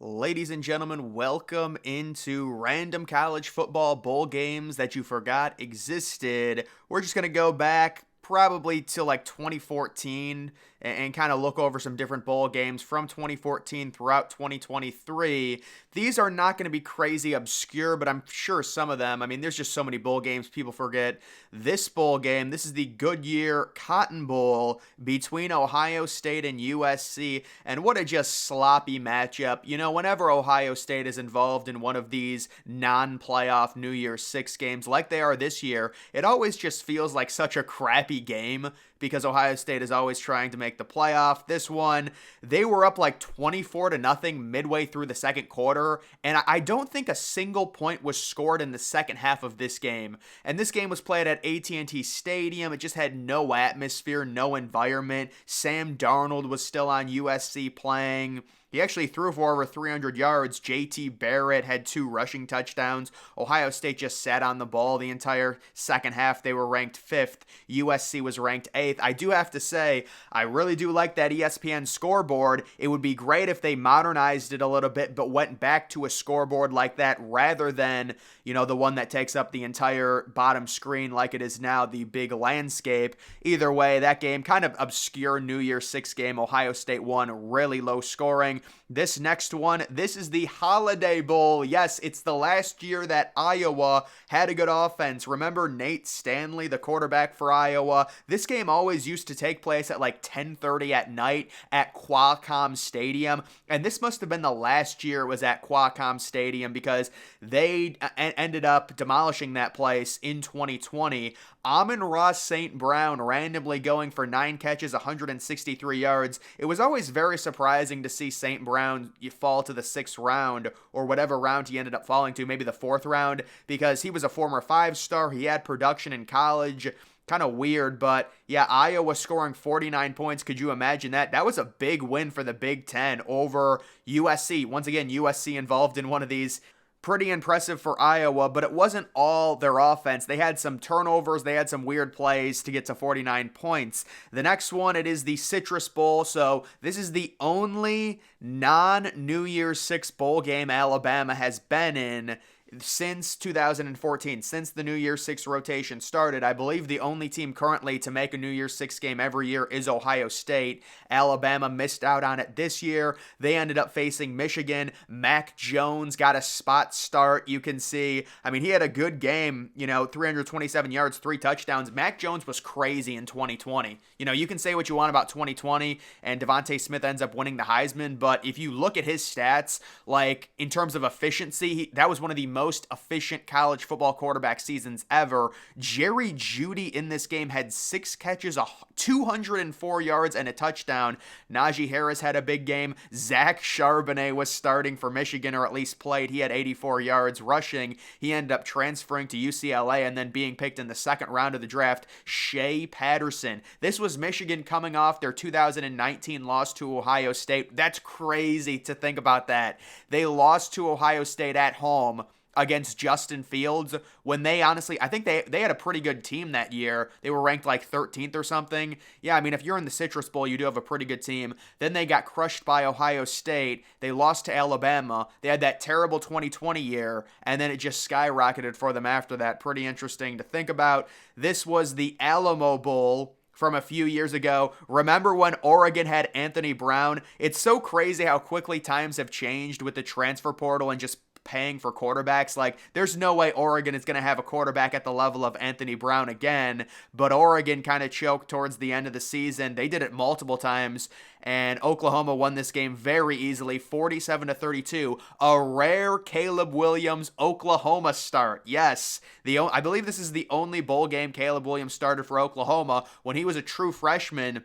Ladies and gentlemen, welcome into random college football bowl games that you forgot existed. We're just going to go back probably to like 2014 and kind of look over some different bowl games from 2014 throughout 2023. These are not going to be crazy obscure, but I'm sure some of them, there's just so many bowl games people forget. This bowl game, this is the Goodyear Cotton Bowl between Ohio State and USC, and what a just sloppy matchup. You know, whenever Ohio State is involved in one of these non-playoff New Year's Six games like they are this year, it always just feels like such a crappy game because Ohio State is always trying to make the playoff. This one, they were up like 24-0 midway through the second quarter, and I don't think a single point was scored in the second half of this game. And this game was played at AT&T Stadium. It just had no atmosphere, no environment. Sam Darnold was still on USC playing. He actually threw for over 300 yards. J.T. Barrett had 2 rushing touchdowns. Ohio State just sat on the ball the entire second half. They were ranked 5th. USC was ranked 8th. I do have to say, I really do like that ESPN scoreboard. It would be great if they modernized it a little bit, but went back to a scoreboard like that rather than, the one that takes up the entire bottom screen like it is now, the big landscape. Either way, that game, kind of obscure New Year's Six game. Ohio State won, really low scoring. This next one, this is the Holiday Bowl. Yes, it's the last year that Iowa had a good offense. Remember Nate Stanley, the quarterback for Iowa? This game always used to take place at like 10:30 at night at Qualcomm Stadium. And this must have been the last year it was at Qualcomm Stadium because they ended up demolishing that place in 2020. Amon-Ra St. Brown randomly going for 9 catches, 163 yards. It was always very surprising to see St. Brown fall to the 6th round, or whatever round he ended up falling to, maybe the 4th round, because he was a former 5-star. He had production in college. Kind of weird, but yeah, Iowa scoring 49 points. Could you imagine that? That was a big win for the Big Ten over USC. Once again, USC involved in one of these. Pretty impressive for Iowa, but it wasn't all their offense. They had some turnovers. They had some weird plays to get to 49 points. The next one, it is the Citrus Bowl. So this is the only non-New Year's Six bowl game Alabama has been in since 2014, since the New Year's Six rotation started. I believe the only team currently to make a New Year's Six game every year is Ohio State. Alabama missed out on it this year. They ended up facing Michigan. Mac Jones got a spot start. You can see, he had a good game, 327 yards, 3 touchdowns. Mac Jones was crazy in 2020. You can say what you want about 2020, and Devontae Smith ends up winning the Heisman, but if you look at his stats, like in terms of efficiency, that was one of the most efficient college football quarterback seasons ever. Jerry Jeudy in this game had 6 catches, 204 yards, and a touchdown. Najee Harris had a big game. Zach Charbonnet was starting for Michigan, or at least played. He had 84 yards rushing. He ended up transferring to UCLA and then being picked in the 2nd round of the draft. Shea Patterson. This was Michigan coming off their 2019 loss to Ohio State. That's crazy to think about that. They lost to Ohio State at home against Justin Fields when they honestly, I think they had a pretty good team that year. They were ranked like 13th or something. Yeah, if you're in the Citrus Bowl, you do have a pretty good team. Then they got crushed by Ohio State. They lost to Alabama. They had that terrible 2020 year, and then it just skyrocketed for them after that. Pretty interesting to think about. This was the Alamo Bowl from a few years ago. Remember when Oregon had Anthony Brown? It's so crazy how quickly times have changed with the transfer portal and just paying for quarterbacks. Like, there's no way Oregon is going to have a quarterback at the level of Anthony Brown again, but Oregon kind of choked towards the end of the season. They did it multiple times, and Oklahoma won this game very easily, 47-32. A rare Caleb Williams Oklahoma start. Yes, I believe this is the only bowl game Caleb Williams started for Oklahoma. When he was a true freshman,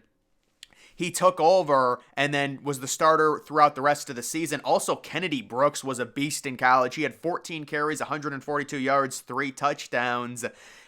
he took over and then was the starter throughout the rest of the season. Also, Kennedy Brooks was a beast in college. He had 14 carries, 142 yards, 3 touchdowns.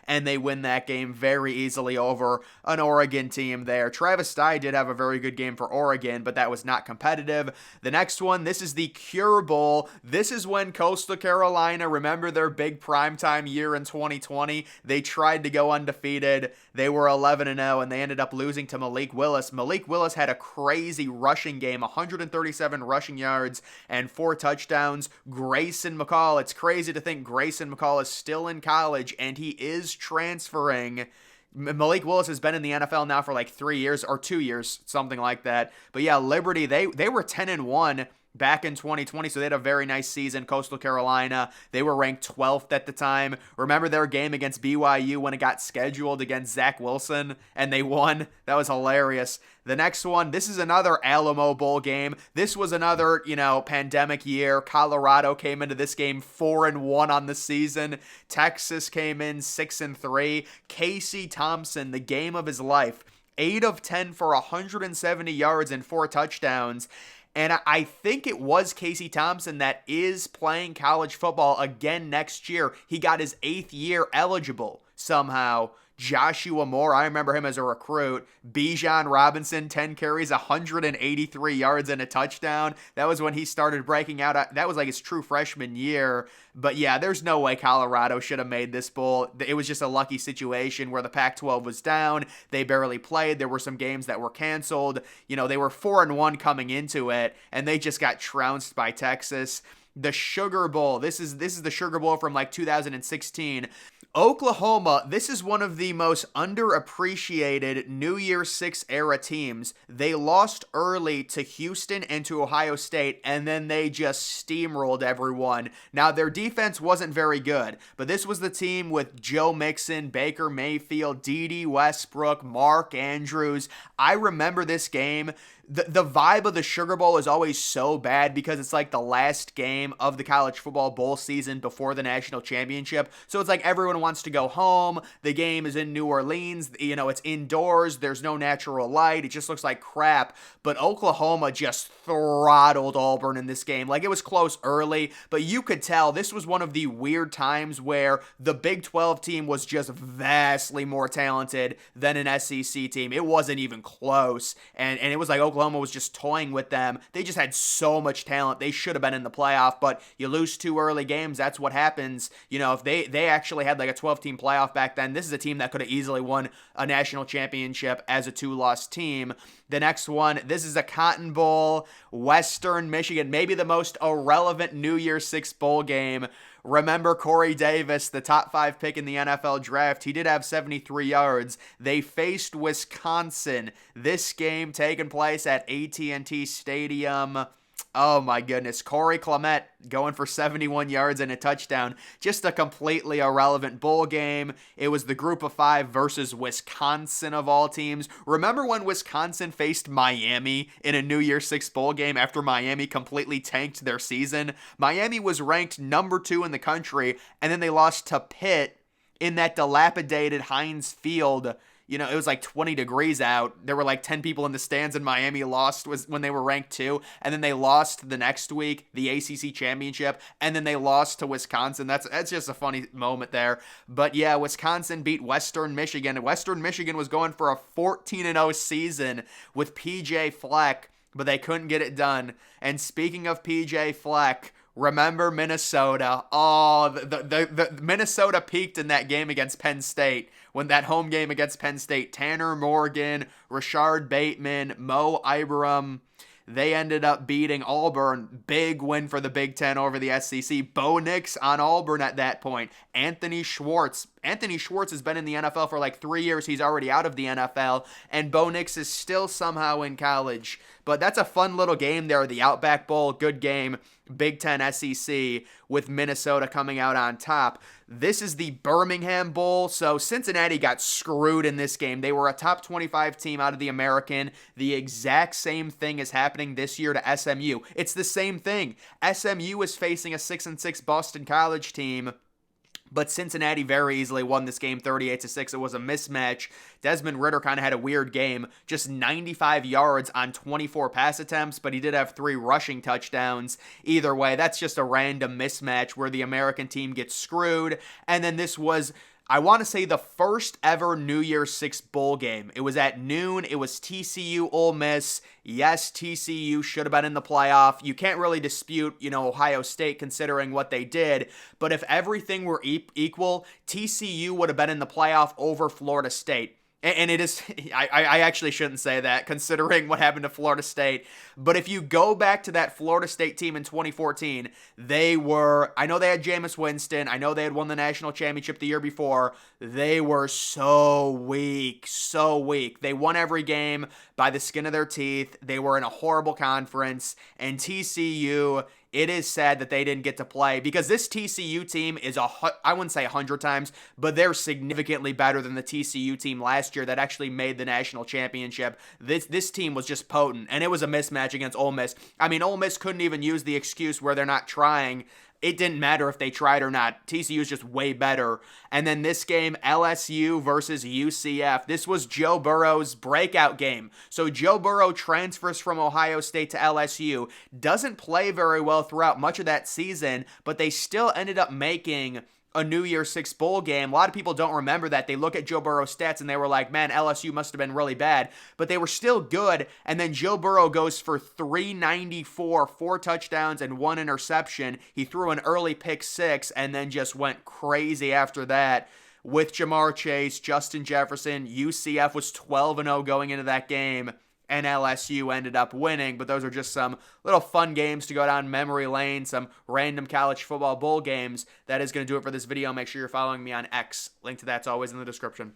and they win that game very easily over an Oregon team there. Travis Dye did have a very good game for Oregon, but that was not competitive. The next one, this is the Cure Bowl. This is when Coastal Carolina, remember their big primetime year in 2020? They tried to go undefeated. They were 11-0, and they ended up losing to Malik Willis. Malik Willis had a crazy rushing game, 137 rushing yards and 4 touchdowns. Grayson McCall, it's crazy to think Grayson McCall is still in college, and he is transferring. Malik Willis has been in the NFL now for like 3 years or 2 years, something like that. But yeah, Liberty, they were 10-1 back in 2020, so they had a very nice season. Coastal Carolina, they were ranked 12th at the time. Remember their game against BYU when it got scheduled against Zach Wilson, and they won? That was hilarious. The next one, this is another Alamo Bowl game. This was another, pandemic year. Colorado came into this game 4-1 on the season. Texas came in 6-3. Casey Thompson, the game of his life, 8 of 10 for 170 yards and 4 touchdowns. And I think it was Casey Thompson that is playing college football again next year. He got his 8th year eligible somehow. Joshua Moore, I remember him as a recruit. Bijan Robinson, 10 carries, 183 yards and a touchdown. That was when he started breaking out. That was like his true freshman year. But yeah, there's no way Colorado should have made this bowl. It was just a lucky situation where the Pac-12 was down. They barely played. There were some games that were canceled. They were 4-1 coming into it, and they just got trounced by Texas. The Sugar Bowl. This is the Sugar Bowl from like 2016. Oklahoma, this is one of the most underappreciated New Year's 6 era teams. They lost early to Houston and to Ohio State, and then they just steamrolled everyone. Now, their defense wasn't very good, but this was the team with Joe Mixon, Baker Mayfield, Dede Westbrook, Mark Andrews. I remember this game. The vibe of the Sugar Bowl is always so bad because it's like the last game of the college football bowl season before the national championship. So it's like everyone wants to go home. The game is in New Orleans. It's indoors. There's no natural light. It just looks like crap. But Oklahoma just throttled Auburn in this game. Like, it was close early, but you could tell this was one of the weird times where the Big 12 team was just vastly more talented than an SEC team. It wasn't even close. And it was like Oklahoma was just toying with them. They just had so much talent. They should have been in the playoff, but you lose 2 early games. That's what happens. If they actually had like a 12-team playoff back then, this is a team that could have easily won a national championship as a 2-loss team. The next one, this is a Cotton Bowl, Western Michigan, maybe the most irrelevant New Year's 6 bowl game. Remember Corey Davis, the top 5 pick in the NFL draft. He did have 73 yards. They faced Wisconsin. This game taking place at AT&T Stadium. Oh my goodness. Corey Clement going for 71 yards and a touchdown. Just a completely irrelevant bowl game. It was the group of 5 versus Wisconsin of all teams. Remember when Wisconsin faced Miami in a New Year's 6 bowl game after Miami completely tanked their season? Miami was ranked number 2 in the country, and then they lost to Pitt in that dilapidated Heinz Field. It was like 20 degrees out. There were like 10 people in the stands, and Miami lost was when they were ranked 2. And then they lost the next week, the ACC championship, and then they lost to Wisconsin. That's just a funny moment there. But yeah, Wisconsin beat Western Michigan. Western Michigan was going for a 14-0 season with PJ Fleck, but they couldn't get it done. And speaking of PJ Fleck, remember Minnesota. Oh, the Minnesota peaked in that game against Penn State. When that home game against Penn State, Tanner Morgan, Rashard Bateman, Mo Ibrahim, they ended up beating Auburn. Big win for the Big Ten over the SEC. Bo Nix on Auburn at that point. Anthony Schwartz. Anthony Schwartz has been in the NFL for like 3 years. He's already out of the NFL. And Bo Nix is still somehow in college. But that's a fun little game there. The Outback Bowl, good game. Big Ten SEC with Minnesota coming out on top. This is the Birmingham Bowl. So Cincinnati got screwed in this game. They were a top 25 team out of the American. The exact same thing is happening this year to SMU. It's the same thing. SMU is facing a 6-6 Boston College team. But Cincinnati very easily won this game 38-6. It was a mismatch. Desmond Ridder kind of had a weird game. Just 95 yards on 24 pass attempts, but he did have 3 rushing touchdowns. Either way, that's just a random mismatch where the American team gets screwed. And then this was I want to say the first ever New Year's Six bowl game. It was at noon. It was TCU Ole Miss. Yes, TCU should have been in the playoff. You can't really dispute, Ohio State considering what they did. But if everything were equal, TCU would have been in the playoff over Florida State. And it is, I actually shouldn't say that considering what happened to Florida State. But if you go back to that Florida State team in 2014, I know they had Jameis Winston. I know they had won the national championship the year before. They were so weak, so weak. They won every game by the skin of their teeth. They were in a horrible conference. And TCU, it is sad that they didn't get to play because this TCU team is I wouldn't say 100 times, but they're significantly better than the TCU team last year that actually made the national championship. This team was just potent, and it was a mismatch against Ole Miss. I mean, Ole Miss couldn't even use the excuse where they're not trying. It didn't matter if they tried or not. TCU is just way better. And then this game, LSU versus UCF. This was Joe Burrow's breakout game. So Joe Burrow transfers from Ohio State to LSU. Doesn't play very well throughout much of that season, but they still ended up making a New Year's Six bowl game. A lot of people don't remember that. They look at Joe Burrow's stats and they were like, man, LSU must have been really bad. But they were still good. And then Joe Burrow goes for 394, 4 touchdowns and 1 interception. He threw an early pick 6 and then just went crazy after that. With Jamar Chase, Justin Jefferson, UCF was 12-0 going into that game. And LSU ended up winning, but those are just some little fun games to go down memory lane, some random college football bowl games. That is going to do it for this video. Make sure you're following me on X. Link to that's always in the description.